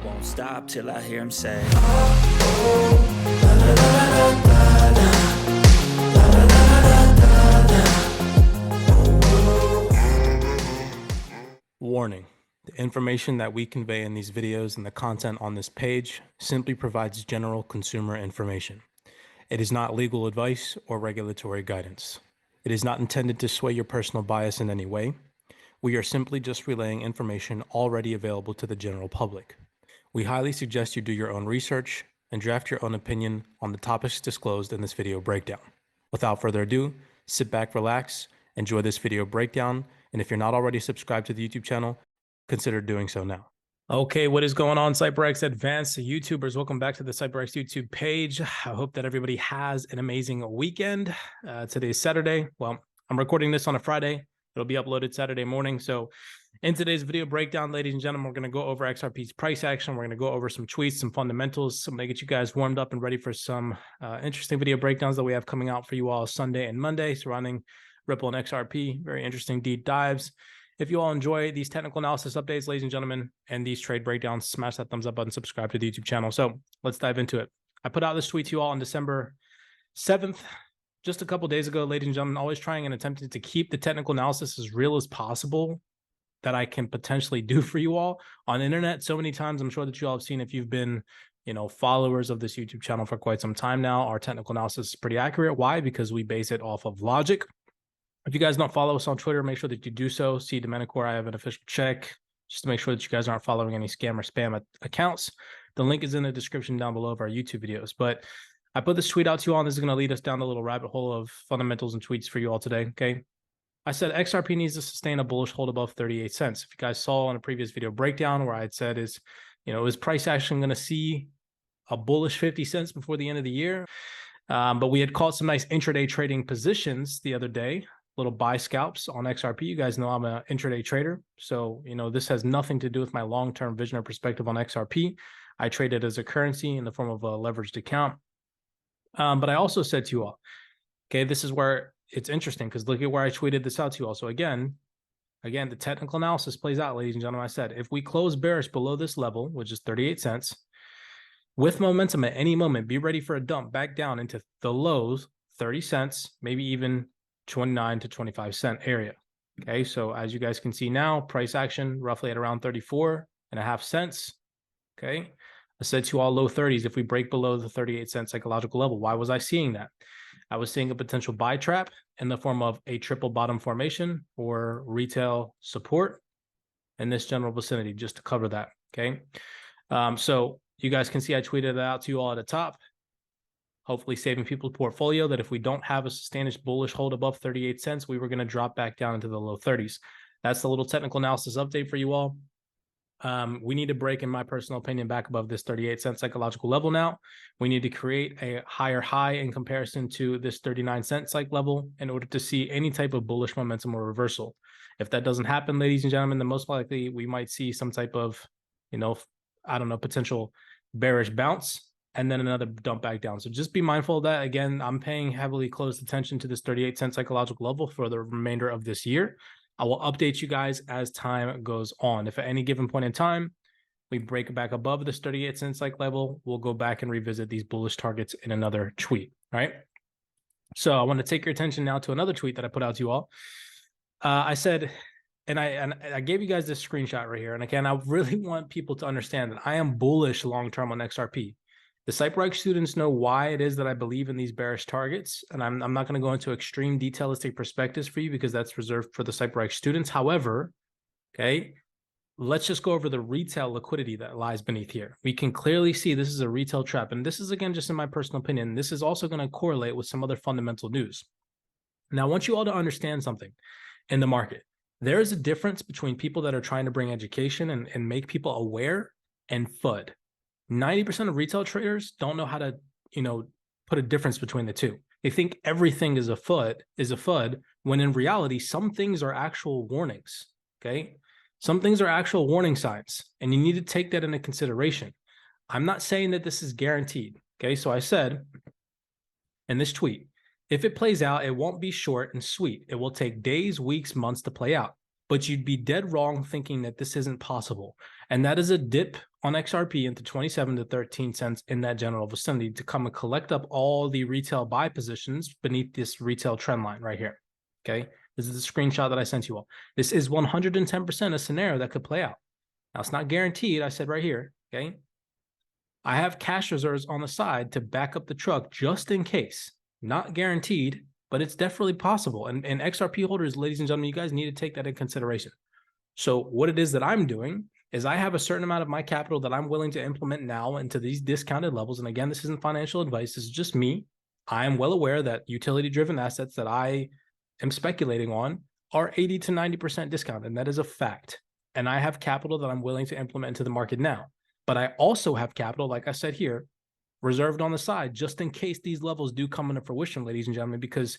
won't stop till I hear him say, Warning: the information that we convey in these videos and the content on this page simply provides general consumer information. It is not legal advice or regulatory guidance. It is not intended to sway your personal bias in any way. We are simply just relaying information already available to the general public. We highly suggest you do your own research and draft your own opinion on the topics disclosed in this video breakdown. Without further ado, sit back, relax, enjoy this video breakdown, and if you're not already subscribed to the YouTube channel, consider doing so now. Okay, what is going on, CYPRX advanced YouTubers? Welcome back to the CYPRX YouTube page. I hope that everybody has an amazing weekend. Today is Saturday. Well, I'm recording this on a Friday. It'll be uploaded Saturday morning. So in today's video breakdown, ladies and gentlemen, we're going to go over XRP's price action. We're going to go over some tweets, some fundamentals. I'm going to get you guys warmed up and ready for some interesting video breakdowns that we have coming out for you all Sunday and Monday surrounding Ripple and XRP. Very interesting deep dives. If you all enjoy these technical analysis updates, ladies and gentlemen, and these trade breakdowns, smash that thumbs up button, subscribe to the YouTube channel. So let's dive into it. I put out this tweet to you all on December 7th, just a couple days ago, ladies and gentlemen, always trying and attempting to keep the technical analysis as real as possible that I can potentially do for you all on the internet. So many times, I'm sure that you all have seen, if you've been, followers of this YouTube channel for quite some time now, our technical analysis is pretty accurate. Why? Because we base it off of logic. If you guys don't follow us on Twitter, make sure that you do so. See Domenicore, I have an official check just to make sure that you guys aren't following any scam or spam accounts. The link is in the description down below of our YouTube videos. But I put this tweet out to you all, and this is going to lead us down the little rabbit hole of fundamentals and tweets for you all today, okay? I said XRP needs to sustain a bullish hold above 38 cents. If you guys saw in a previous video breakdown where I had said is price action going to see a bullish 50 cents before the end of the year? But we had caught some nice intraday trading positions the other day, little buy scalps on XRP. You guys know I'm an intraday trader. So, this has nothing to do with my long-term vision or perspective on XRP. I trade it as a currency in the form of a leveraged account. But I also said to you all, okay, this is where it's interesting because look at where I tweeted this out to you all. So again, the technical analysis plays out, ladies and gentlemen. I said, if we close bearish below this level, which is 38 cents, with momentum at any moment, be ready for a dump back down into the lows, 30 cents, maybe even 29 to 25 cent area. Okay, so as you guys can see now, price action roughly at around 34.5 cents. Okay, I said to all low 30s if we break below the 38 cent psychological level. Why was I seeing that? I was seeing a potential buy trap in the form of a triple bottom formation or retail support in this general vicinity, just to cover that. Okay, so you guys can see I tweeted that out to you all at the top, hopefully saving people's portfolio that if we don't have a sustained bullish hold above 38 cents, we were going to drop back down into the low 30s. That's the little technical analysis update for you all. We need to break, in my personal opinion, back above this 38 cent psychological level now. We need to create a higher high in comparison to this 39 cent psych level in order to see any type of bullish momentum or reversal. If that doesn't happen, ladies and gentlemen, then most likely we might see some type of, potential bearish bounce and then another dump back down. So just be mindful of that. Again, I'm paying heavily close attention to this 38 cent psychological level for the remainder of this year. I will update you guys as time goes on. If at any given point in time, we break back above this 38 cent psych level, we'll go back and revisit these bullish targets in another tweet, right? So I want to take your attention now to another tweet that I put out to you all. I said, and I gave you guys this screenshot right here. And again, I really want people to understand that I am bullish long-term on XRP. The CYPRX students know why it is that I believe in these bearish targets, and I'm not going to go into extreme detailistic perspectives for you because that's reserved for the CYPRX students. However, okay, let's just go over the retail liquidity that lies beneath here. We can clearly see this is a retail trap, and this is, again, just in my personal opinion, this is also going to correlate with some other fundamental news. Now, I want you all to understand something in the market. There is a difference between people that are trying to bring education and make people aware and FUD. 90% of retail traders don't know how to, put a difference between the two. They think everything is a FUD, when in reality, some things are actual warnings, okay? Some things are actual warning signs, and you need to take that into consideration. I'm not saying that this is guaranteed, okay? So I said in this tweet, if it plays out, it won't be short and sweet. It will take days, weeks, months to play out. But you'd be dead wrong thinking that this isn't possible. And that is a dip on XRP into 27 to 13 cents in that general vicinity to come and collect up all the retail buy positions beneath this retail trend line right here. Okay. This is the screenshot that I sent you all. This is 110% a scenario that could play out. Now, it's not guaranteed. I said right here. Okay. I have cash reserves on the side to back up the truck just in case. Not guaranteed, but it's definitely possible. And XRP holders, ladies and gentlemen, you guys need to take that in consideration. So what it is that I'm doing is I have a certain amount of my capital that I'm willing to implement now into these discounted levels. And again, this isn't financial advice. This is just me. I am well aware that utility-driven assets that I am speculating on are 80 to 90% discounted, and that is a fact. And I have capital that I'm willing to implement into the market now. But I also have capital, like I said here, reserved on the side, just in case these levels do come into fruition, ladies and gentlemen, because,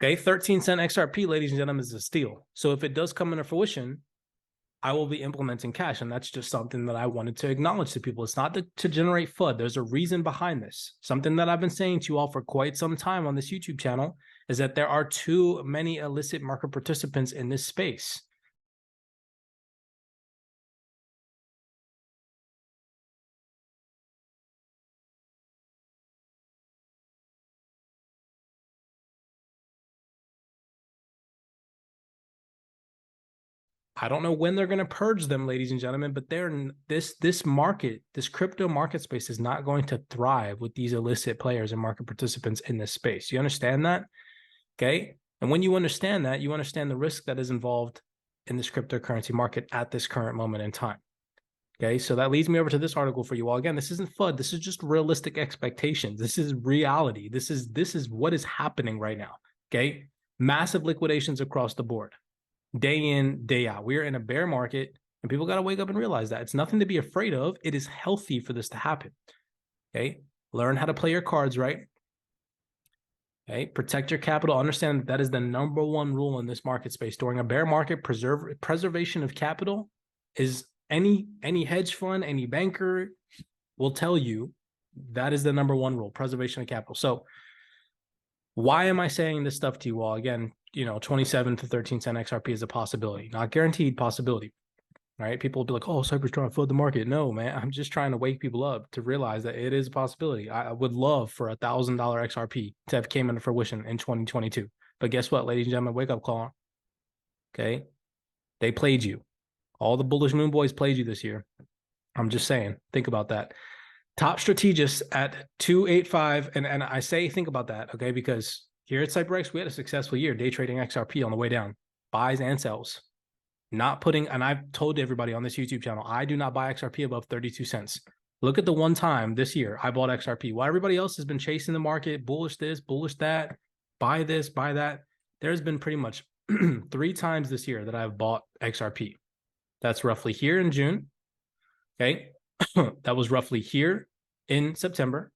okay, 13-cent XRP, ladies and gentlemen, is a steal. So if it does come into fruition, I will be implementing cash. And that's just something that I wanted to acknowledge to people. It's not to generate FUD. There's a reason behind this. Something that I've been saying to you all for quite some time on this YouTube channel is that there are too many illicit market participants in this space. I don't know when they're going to purge them, ladies and gentlemen, but this market, this crypto market space is not going to thrive with these illicit players and market participants in this space. You understand that? Okay. And when you understand that, you understand the risk that is involved in this cryptocurrency market at this current moment in time. Okay. So that leads me over to this article for you all. Again, this isn't FUD. This is just realistic expectations. This is reality. This is what is happening right now. Okay. Massive liquidations across the board. Day in, day out. We're in a bear market, and people got to wake up and realize that it's nothing to be afraid of. It is healthy for this to happen. Okay. Learn how to play your cards right. Okay. Protect your capital. Understand that is the number one rule in this market space. During a bear market, preservation of capital is any hedge fund, any banker will tell you that is the number one rule, preservation of capital. So why am I saying this stuff to you all? Again, 27 to 13-cent XRP is a possibility, not guaranteed, possibility, right? People will be like, oh, Cypress trying to flood the market. No, man, I'm just trying to wake people up to realize that it is a possibility. I would love for $1,000 XRP to have came into fruition in 2022. But guess what, ladies and gentlemen, wake up call. Okay. They played you. All the bullish moon boys played you this year. I'm just saying, think about that. Top strategists at 285. And I say, think about that. Okay. Because here at CYPRX, we had a successful year day trading XRP on the way down, buys and sells. Not putting, and I've told everybody on this YouTube channel, I do not buy XRP above 32 cents. Look at the one time this year I bought XRP. While everybody else has been chasing the market, bullish this, bullish that, buy this, buy that. There's been pretty much 3 times this year that I've bought XRP. That's roughly here in June. Okay. That was roughly here in September.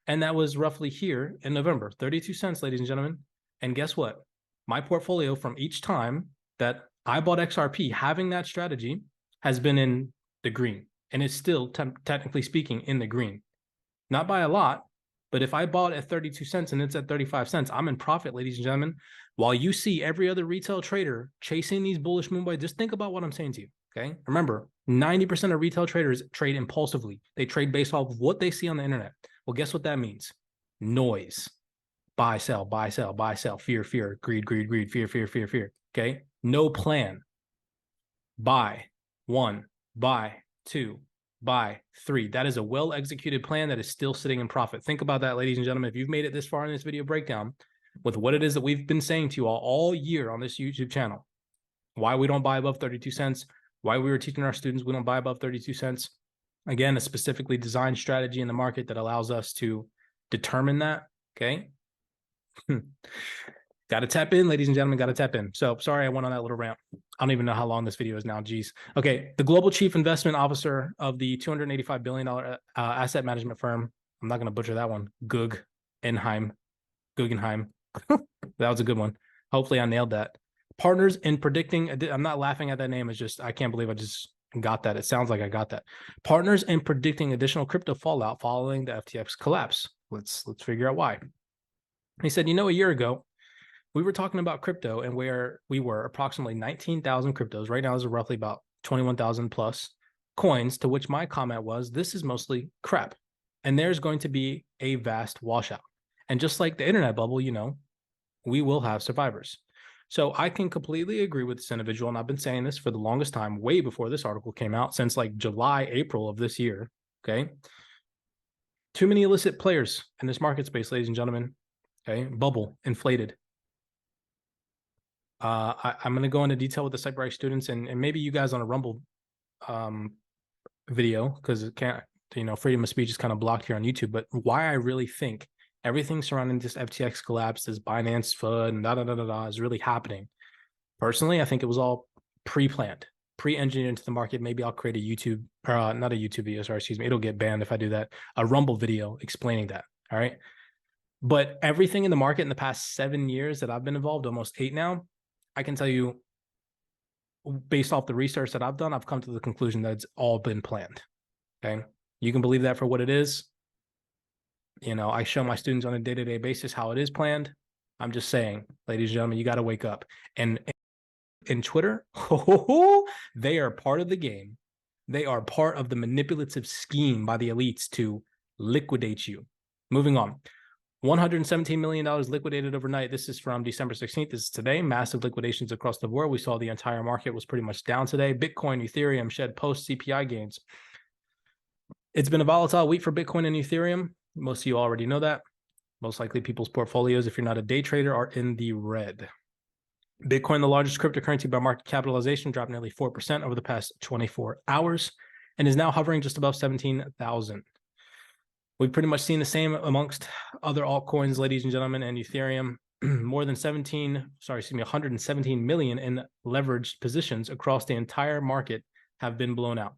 And that was roughly here in November, 32 cents, ladies and gentlemen. And guess what? My portfolio from each time that I bought XRP, having that strategy, has been in the green. And it's still, technically speaking, in the green. Not by a lot, but if I bought at 32 cents and it's at 35 cents, I'm in profit, ladies and gentlemen. While you see every other retail trader chasing these bullish moon boys, just think about what I'm saying to you, okay? Remember, 90% of retail traders trade impulsively. They trade based off of what they see on the internet. Well, guess what that means? Noise. Buy, sell, buy, sell, buy, sell, fear, fear, greed, greed, greed, fear, fear, fear, fear. Okay? No plan. Buy 1, buy 2, buy 3. That is a well-executed plan that is still sitting in profit. Think about that, ladies and gentlemen. If you've made it this far in this video breakdown with what it is that we've been saying to you all year on this YouTube channel, why we don't buy above 32 cents, why we were teaching our students we don't buy above 32 cents, again, a specifically designed strategy in the market that allows us to determine that, okay? Got to tap in, ladies and gentlemen, got to tap in. So sorry I went on that little rant. I don't even know how long this video is now, geez. Okay, the Global Chief Investment Officer of the $285 billion asset management firm, I'm not going to butcher that one, Guggenheim. That was a good one. Hopefully I nailed that. Partners in predicting, I'm not laughing at that name, it's just, I can't believe I just got that. It sounds like I got that. Partners in predicting additional crypto fallout following the FTX collapse. Let's figure out why. He said, a year ago, we were talking about crypto and where we were approximately 19,000 cryptos. Right now, there's roughly about 21,000 plus. coins, to which my comment was, this is mostly crap. And there's going to be a vast washout. And just like the internet bubble, you know, we will have survivors. So I can completely agree with this individual. And I've been saying this for the longest time, way before this article came out, since like July, April of this year. Okay. Too many illicit players in this market space, ladies and gentlemen. Okay. Bubble inflated. I'm going to go into detail with the CYPRX students and maybe you guys on a Rumble video, because it can't, you know, freedom of speech is kind of blocked here on YouTube, but why I really think everything surrounding this FTX collapse, this Binance FUD and da is really happening. Personally, I think it was all pre-planned, pre-engineered into the market. Maybe I'll create a YouTube, or not a YouTube video, sorry, excuse me. It'll get banned if I do that. A Rumble video explaining that, all right? But everything in the market in the past 7 years that I've been involved, almost 8 now, I can tell you, based off the research that I've done, I've come to the conclusion that it's all been planned, okay? You can believe that for what it is. You know, I show my students on a day-to-day basis how it is planned. I'm just saying, ladies and gentlemen, you got to wake up. And in Twitter, they are part of the game. They are part of the manipulative scheme by the elites to liquidate you. Moving on. $117 million liquidated overnight. This is from December 16th. This is today. Massive liquidations across the board. We saw the entire market was pretty much down today. Bitcoin, Ethereum shed post-CPI gains. It's been a volatile week for Bitcoin and Ethereum. Most of you already know that. Most likely people's portfolios, if you're not a day trader, are in the red. Bitcoin, the largest cryptocurrency by market capitalization, dropped nearly 4% over the past 24 hours and is now hovering just above 17,000. We've pretty much seen the same amongst other altcoins, ladies and gentlemen, and Ethereum. More than 117 million in leveraged positions across the entire market have been blown out.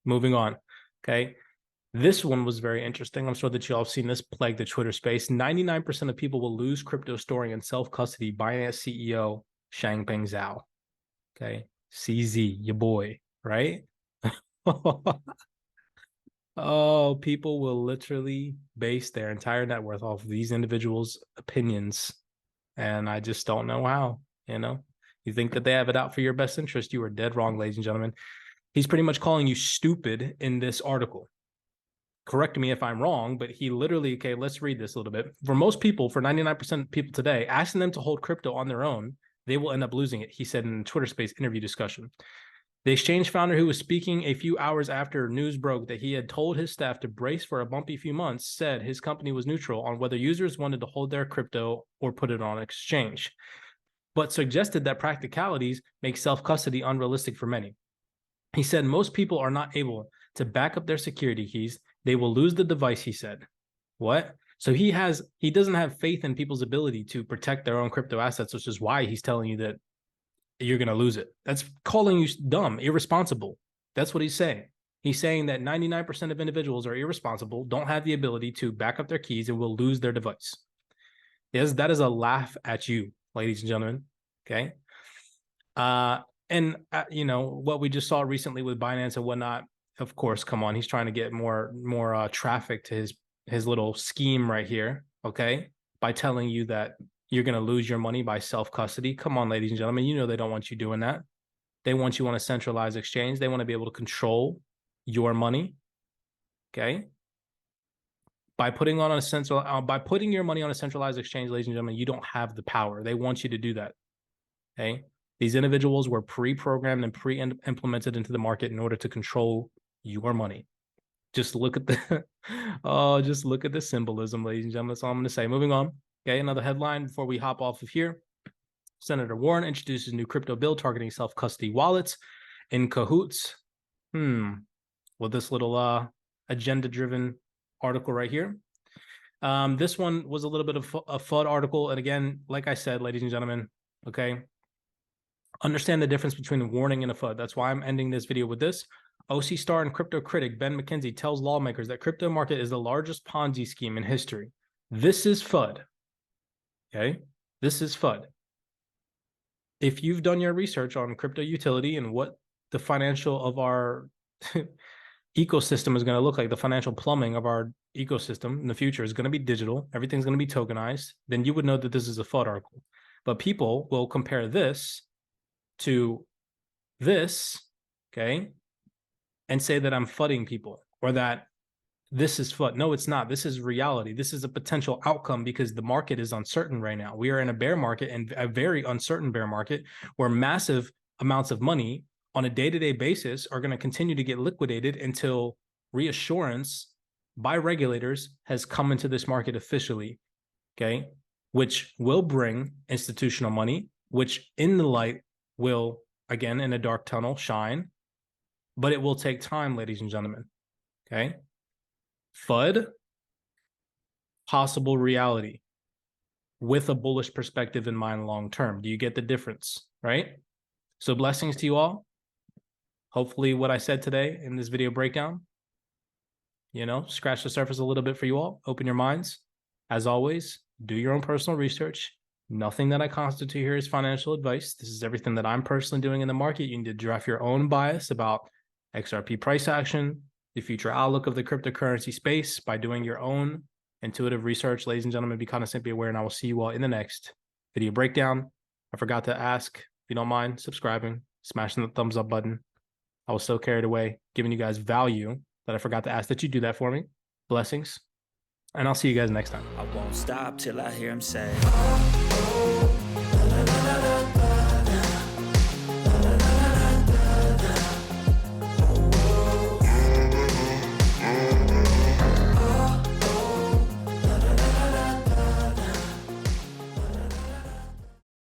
Moving on, okay? This one was very interesting. I'm sure that you all have seen this plague the Twitter space. 99% of people will lose crypto storing in self-custody. Binance CEO Changpeng Zhao. Okay, CZ, your boy, right? Oh, people will literally base their entire net worth off of these individuals' opinions. And I just don't know how, you know? You think that they have it out for your best interest. You are dead wrong, ladies and gentlemen. He's pretty much calling you stupid in this article. Correct me if I'm wrong, but he literally, okay, let's read this a little bit. For most people, for 99% of people today, asking them to hold crypto on their own, they will end up losing it, he said in a Twitter Space interview discussion. The exchange founder, who was speaking a few hours after news broke that he had told his staff to brace for a bumpy few months, said his company was neutral on whether users wanted to hold their crypto or put it on exchange, but suggested that practicalities make self-custody unrealistic for many. He said most people are not able to back up their security keys. They will lose the device, he said. What? So he doesn't have faith in people's ability to protect their own crypto assets, which is why he's telling you that you're going to lose it. That's calling you dumb, irresponsible. That's what he's saying. He's saying that 99% of individuals are irresponsible, don't have the ability to back up their keys, and will lose their device. Yes, that is a laugh at you, ladies and gentlemen. Okay. You know, what we just saw recently with Binance and whatnot, of course, come on, he's trying to get more traffic to his little scheme right here, okay, by telling you that you're going to lose your money by self-custody. Come on, ladies and gentlemen, you know they don't want you doing that. They want you on a centralized exchange. They want to be able to control your money, okay? By putting your money on a centralized exchange, ladies and gentlemen, you don't have the power. They want you to do that, okay? These individuals were pre-programmed and pre-implemented into the market in order to control your money. Just look at the just look at the symbolism, ladies and gentlemen. That's all I'm going to say. Moving on. Okay, another headline before we hop off of here. Senator Warren introduces new crypto bill targeting self-custody wallets in cahoots. With this little agenda-driven article right here. This one was a little bit of a FUD article. And again, like I said, ladies and gentlemen, okay, understand the difference between a warning and a FUD. That's why I'm ending this video with this. OC star and crypto critic Ben McKenzie tells lawmakers that crypto market is the largest Ponzi scheme in history. This is FUD. Okay, this is FUD. If you've done your research on crypto utility and what the financial of our ecosystem is going to look like, the financial plumbing of our ecosystem in the future is going to be digital, everything's going to be tokenized, then you would know that this is a FUD article. But people will compare this to this, okay, and say that I'm fudding people or that this is FUD. No, it's not. This is reality. This is a potential outcome because the market is uncertain right now. We are in a bear market, and a very uncertain bear market, where massive amounts of money on a day-to-day basis are going to continue to get liquidated until reassurance by regulators has come into this market officially, okay, which will bring institutional money, which in the light will, again, in a dark tunnel, shine, but it will take time, ladies and gentlemen, okay? FUD, possible reality with a bullish perspective in mind long term. Do you get the difference, right? So blessings to you all. Hopefully what I said today in this video breakdown, scratch the surface a little bit for you all. Open your minds. As always, do your own personal research. Nothing that I constitute here is financial advice. This is everything that I'm personally doing in the market. You need to draft your own bias about XRP price action, the future outlook of the cryptocurrency space by doing your own intuitive research. Ladies and gentlemen, be kind of simply aware, and I will see you all in the next video breakdown. I forgot to ask, if you don't mind subscribing, smashing the thumbs up button. I was so carried away giving you guys value that I forgot to ask that you do that for me. Blessings. And I'll see you guys next time. I won't stop till I hear him say